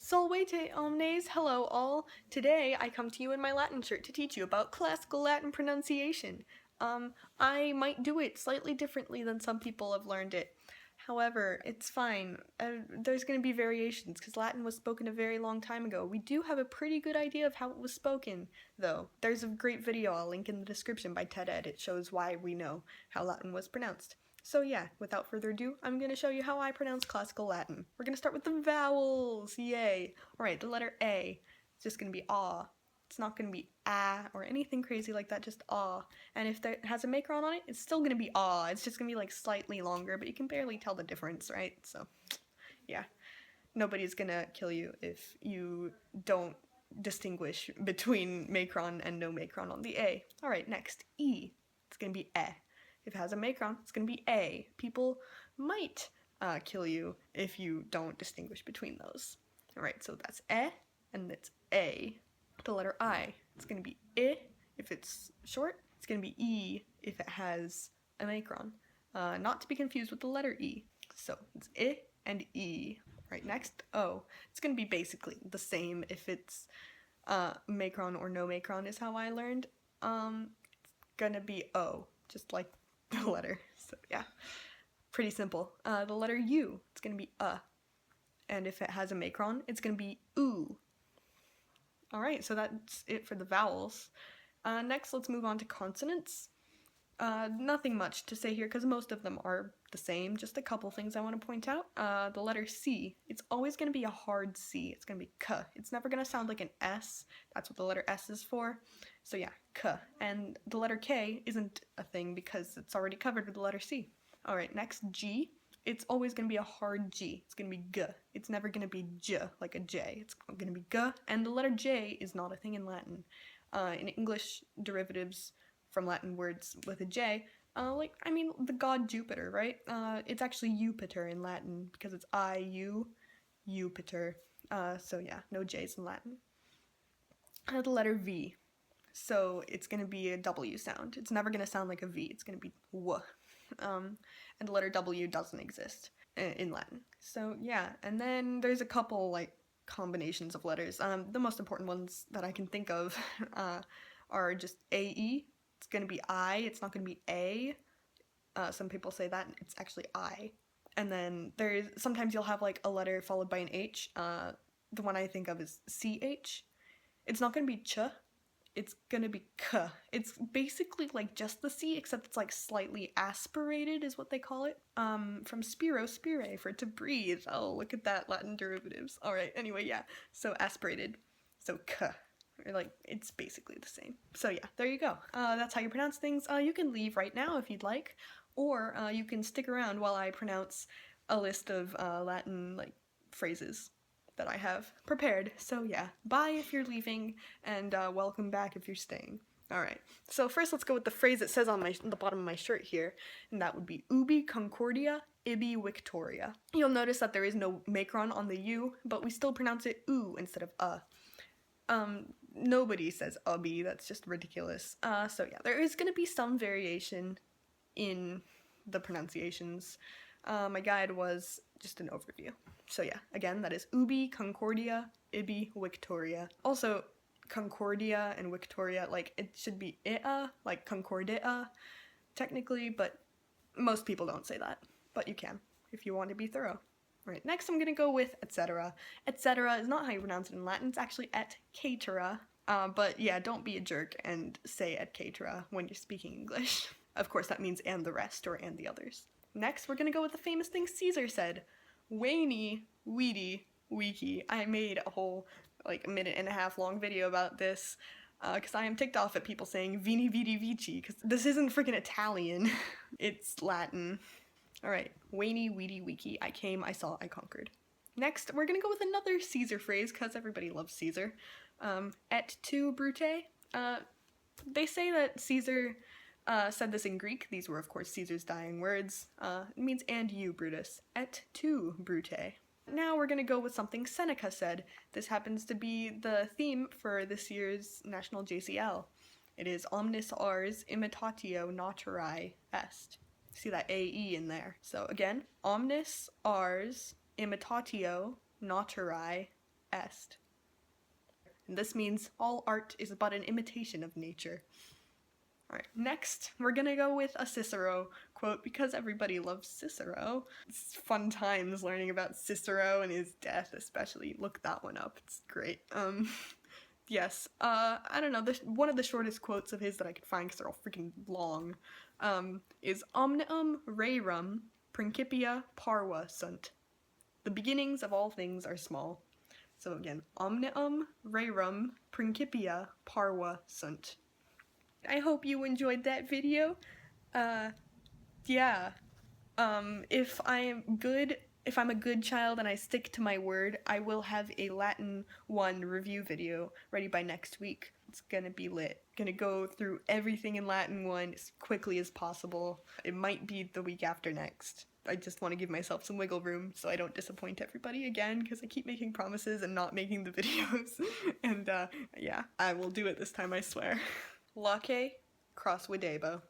Salvete omnes, hello all. Today I come to you in my Latin shirt to teach you about classical Latin pronunciation. I might do it slightly differently than some people have learned it. However, it's fine. There's going to be variations because Latin was spoken a very long time ago. We do have a pretty good idea of how it was spoken, though. There's a great video I'll link in the description by Ted Ed. It shows why we know how Latin was pronounced. So yeah, without further ado, I'm going to show you how I pronounce classical Latin. We're going to start with the vowels, yay! Alright, the letter A, it's just going to be ah. It's not going to be ah or anything crazy like that, just ah. And if it has a macron on it, it's still going to be ah. It's just going to be like slightly longer, but you can barely tell the difference, right? So, yeah. Nobody's going to kill you if you don't distinguish between macron and no macron on the A. Alright, next, E. It's going to be eh. If it has a macron, it's going to be A. People might kill you if you don't distinguish between those. Alright, so that's E, and it's A. The letter I, it's going to be I if it's short. It's going to be E if it has a macron. Not to be confused with the letter E. So it's I and E. Right, next, O. It's going to be basically the same if it's macron or no macron is how I learned. It's going to be O, just like the letter. So yeah, pretty simple. The letter U, it's going to be and if it has a macron, it's going to be oo. Alright, so that's it for the vowels. Next, let's move on to consonants. Nothing much to say here because most of them are the same. Just a couple things I want to point out. The letter C, it's always going to be a hard C. It's going to be k. It's never going to sound like an S. That's what the letter S is for. So yeah, k. And the letter K isn't a thing because it's already covered with the letter C. Alright, next, G. It's always going to be a hard G. It's going to be g. It's never going to be j, like a J. It's going to be g, and the letter J is not a thing in Latin. In English, derivatives from Latin words with a J, the god Jupiter, right? It's actually Jupiter in Latin, because it's I-U, Jupiter. So yeah, no J's in Latin. The letter V. So it's going to be a W sound. It's never going to sound like a V. It's going to be W. And the letter W doesn't exist in Latin. So yeah, and then there's a couple like combinations of letters. The most important ones that I can think of are just AE. It's going to be I, it's not going to be A. Some people say that, it's actually I. And then sometimes you'll have like a letter followed by an H. The one I think of is CH. It's not going to be ch. It's gonna be k. It's basically like just the C, except it's like slightly aspirated is what they call it. From spiro, spire, for to breathe. Oh, look at that, Latin derivatives. Alright, anyway, yeah. So aspirated. So k. Or like, it's basically the same. So yeah, there you go. That's how you pronounce things. You can leave right now if you'd like, or you can stick around while I pronounce a list of Latin like phrases that I have prepared. So yeah, bye if you're leaving, and welcome back if you're staying. Alright, so first let's go with the phrase it says on the bottom of my shirt here, and that would be ubi concordia, ibi victoria. You'll notice that there is no macron on the U, but we still pronounce it oo instead of Nobody says ubi, that's just ridiculous. So yeah, there is going to be some variation in the pronunciations. My guide was just an overview. So yeah, again, that is ubi, concordia, ibi, victoria. Also, concordia and victoria, like, it should be ea, like concordia, technically, but most people don't say that. But you can, if you want to be thorough. Right, next I'm gonna go with etc. Etc. is not how you pronounce it in Latin, it's actually et caetera. But yeah, don't be a jerk and say et caetera when you're speaking English. Of course, that means and the rest, or and the others. Next, we're gonna go with the famous thing Caesar said. VENI, VIDI, VICI. I made a whole, like, minute-and-a-half long video about this, because I am ticked off at people saying VENI, VIDI, VICI, because this isn't freaking Italian. It's Latin. Alright, VENI, VIDI, VICI. I came, I saw, I conquered. Next, we're gonna go with another Caesar phrase, because everybody loves Caesar. Et tu, Brute. They say that Caesar said this in Greek. These were, of course, Caesar's dying words. It means and you, Brutus. Et tu, Brute. Now we're gonna go with something Seneca said. This happens to be the theme for this year's National JCL. It is omnis ars imitatio naturae est. See that AE in there. So again, omnis ars imitatio naturae est. And this means all art is but an imitation of nature. Alright, next we're gonna go with a Cicero quote because everybody loves Cicero. It's fun times learning about Cicero and his death, especially. Look that one up, it's great. Yes, I don't know, one of the shortest quotes of his that I could find because they're all freaking long, is OMNIUM, RERUM, PRINCIPIA, PARVA, SUNT. The beginnings of all things are small. So again, OMNIUM, RERUM, PRINCIPIA, PARVA, SUNT. I hope you enjoyed that video. Yeah. If I'm a good child and I stick to my word, I will have a Latin 1 review video ready by next week. It's gonna be lit. Gonna go through everything in Latin 1 as quickly as possible. It might be the week after next. I just want to give myself some wiggle room so I don't disappoint everybody again, because I keep making promises and not making the videos. And yeah, I will do it this time, I swear. Lake cross Widebo.